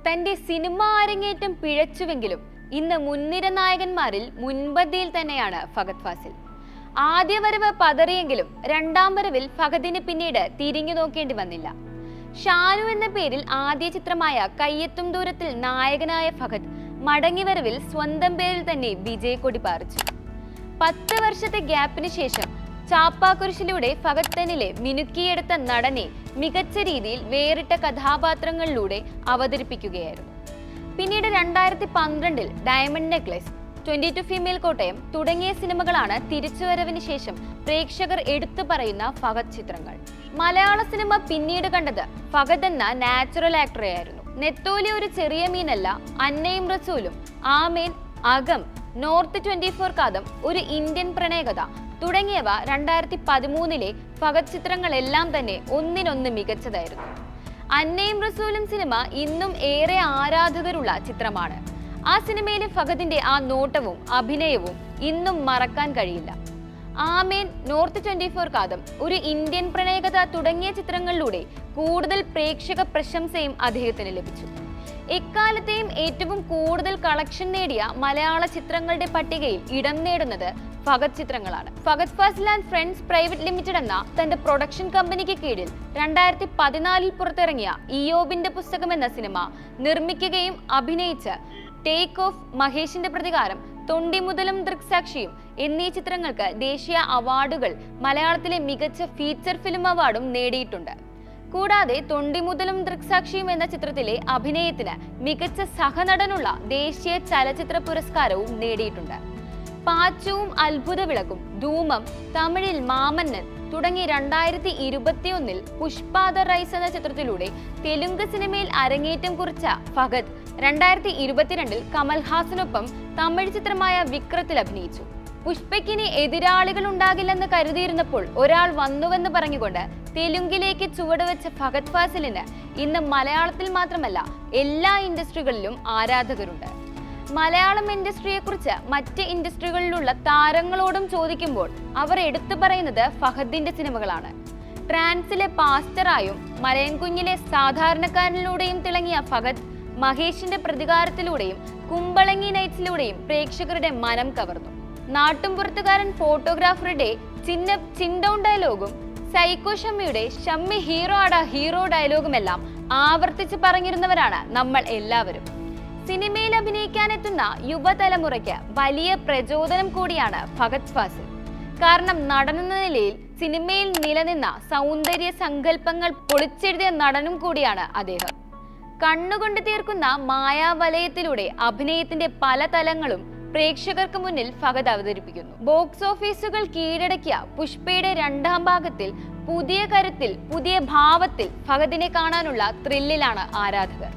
തന്റെ സിനിമാ അരങ്ങേറ്റം പിഴച്ചുവെങ്കിലും ഇന്ന് മുൻനിര നായകന്മാരിൽ മുൻപന്തിയിൽ തന്നെയാണ് ഫഹദ് ഫാസിൽ. ആദ്യ വരവ് പതറിയെങ്കിലും രണ്ടാം വരവിൽ ഫഹദിന് പിന്നീട് തിരിഞ്ഞു നോക്കേണ്ടി വന്നില്ല. ഷാനു എന്ന പേരിൽ ആദ്യ ചിത്രമായ കയ്യെത്തും ദൂരത്തിൽ നായകനായ ഫഹദ് മടങ്ങിവരവിൽ സ്വന്തം പേരിൽ തന്നെ വിജയക്കൊടി പാറിച്ചു. 10 വർഷത്തെ ഗ്യാപ്പിന് ശേഷം ചാപ്പാക്കുരിശിലൂടെ ഫഹദ് തന്നിലെ മിനുക്കിയെടുത്ത നടനെ മികച്ച രീതിയിൽ വേറിട്ട കഥാപാത്രങ്ങളിലൂടെ അവതരിപ്പിക്കുകയായിരുന്നു. പിന്നീട് 2012 ഡയമണ്ട് നെക്ലസ്, 22 ഫീമെയിൽ കോട്ടയം തുടങ്ങിയ സിനിമകളാണ് തിരിച്ചുവരവിന് ശേഷം പ്രേക്ഷകർ എടുത്തു പറയുന്ന ഫഹദ് ചിത്രങ്ങൾ. മലയാള സിനിമ പിന്നീട് കണ്ടത് ഫഹദ് എന്ന നാച്ചുറൽ ആക്ടറെയായിരുന്നു. നെത്തോലി ഒരു ചെറിയ മീനല്ല, അന്നയും റസൂലും, ആമേൻ, അകം, നോർത്ത് 24 കാതം, ഒരു ഇന്ത്യൻ പ്രണയകഥ തുടങ്ങിയവ 2013 ഫഹദ് ചിത്രങ്ങളെല്ലാം തന്നെ ഒന്നിനൊന്ന് മികച്ചതായിരുന്നു. അന്നയും റസൂലും സിനിമ ഇന്നും ഏറെ ആരാധകരുള്ള ചിത്രമാണ്. ആ സിനിമയിലെ ഫഹദിന്റെ ആ നോട്ടവും അഭിനയവും ഇന്നും മറക്കാൻ കഴിയില്ല. ആമേൻ, നോർത്ത് 24 കാതം, ഒരു ഇന്ത്യൻ പ്രണയകഥ തുടങ്ങിയ ചിത്രങ്ങളിലൂടെ കൂടുതൽ പ്രേക്ഷക പ്രശംസയും അദ്ദേഹത്തിന് ലഭിച്ചു. എക്കാലത്തെയും ഏറ്റവും കൂടുതൽ കളക്ഷൻ നേടിയ മലയാള ചിത്രങ്ങളുടെ പട്ടികയിൽ ഇടം നേടുന്നത് ഫഹദ് ചിത്രങ്ങളാണ്. Fahadh Faasil and friends private limited എന്ന തന്റെ പ്രൊഡക്ഷൻ കമ്പനിക്ക് കീഴിൽ 2014 പുറത്തിറങ്ങിയ ഇയോബിന്റെ പുസ്തകം എന്ന സിനിമ നിർമ്മിക്കുകയും അഭിനയിച്ച് ടേക്ക് ഓഫ്, മഹേഷിന്റെ പ്രതികാരം, തൊണ്ടിമുതലും ദൃക്സാക്ഷിയും എന്നീ ചിത്രങ്ങൾക്ക് ദേശീയ അവാർഡുകൾ, മലയാളത്തിലെ മികച്ച ഫീച്ചർ ഫിലിം അവാർഡും നേടിയിട്ടുണ്ട്. കൂടാതെ തൊണ്ടിമുതലും ദൃക്സാക്ഷിയും എന്ന ചിത്രത്തിലെ അഭിനയത്തിന് മികച്ച സഹനടനുള്ള ദേശീയ ചലച്ചിത്ര പുരസ്കാരവും നേടിയിട്ടുണ്ട്. പാച്ചുവും അത്ഭുത വിളക്കും, ധൂമം, തമിഴിൽ മാമന്നൻ തുടങ്ങി 2021 പുഷ്പ ദ റൈസ് എന്ന ചിത്രത്തിലൂടെ തെലുങ്ക് സിനിമയിൽ അരങ്ങേറ്റം കുറിച്ച ഫഹദ് 2022 കമൽഹാസനൊപ്പം തമിഴ് ചിത്രമായ വിക്രത്തിൽ അഭിനയിച്ചു. പുഷ്പയ്ക്കിനി എതിരാളികൾ ഉണ്ടാകില്ലെന്ന് കരുതിയിരുന്നപ്പോൾ ഒരാൾ വന്നുവെന്ന് പറഞ്ഞുകൊണ്ട് തെലുങ്കിലേക്ക് ചുവടുവെച്ച ഫഹദ് ഫാസിലിന് ഇന്ന് മലയാളത്തിൽ മാത്രമല്ല എല്ലാ ഇൻഡസ്ട്രികളിലും ആരാധകരുണ്ട്. മലയാളം ഇൻഡസ്ട്രിയെക്കുറിച്ച് മറ്റ് ഇൻഡസ്ട്രികളിലുള്ള താരങ്ങളോടും ചോദിക്കുമ്പോൾ അവർ എടുത്തു പറയുന്നത് ഫഹദിന്റെ സിനിമകളാണ്. ട്രാൻസിലെ പാസ്റ്ററായും മലയൻകുഞ്ഞിലെ സാധാരണക്കാരനിലൂടെയും തിളങ്ങിയ ഫഹദ് മഹേഷിന്റെ പ്രതികാരത്തിലൂടെയും കുമ്പളങ്ങി നൈറ്റ്സിലൂടെയും പ്രേക്ഷകരുടെ മനം കവർന്നു. നാട്ടുംപുറത്തുകാരൻ ഫോട്ടോഗ്രാഫറുടെ ചിൻഡൗൺ ഡയലോഗും സൈക്കോ ഷമ്മിയുടെ ഷമ്മി ഹീറോ ആടാ ഹീറോ ഡയലോഗുമെല്ലാം ആവർത്തിച്ച് പറഞ്ഞിരുന്നവരാണ് നമ്മൾ എല്ലാവരും. സിനിമയിൽ അഭിനയിക്കാനെത്തുന്ന യുവതലമുറയ്ക്ക് വലിയ പ്രചോദനം കൂടിയാണ് ഫഹദ് ഫാസിൽ. കാരണം നടനെന്ന നിലയിൽ സിനിമയിൽ നിലനിന്ന സൗന്ദര്യ സങ്കല്പങ്ങൾ പൊളിച്ചെഴുതിയ നടനും കൂടിയാണ് അദ്ദേഹം. കണ്ണുകൊണ്ട് തീർക്കുന്ന മായാവലയത്തിലൂടെ അഭിനയത്തിന്റെ പല തലങ്ങളും പ്രേക്ഷകർക്ക് മുന്നിൽ ഫഹദ് അവതരിപ്പിക്കുന്നു. ബോക്സ് ഓഫീസുകൾ കീഴടക്കിയ പുഷ്പയുടെ 2ാം ഭാഗത്തിൽ പുതിയ കരുത്തിൽ, പുതിയ ഭാവത്തിൽ ഫഹദിനെ കാണാനുള്ള ത്രില്ലിലാണ് ആരാധകർ.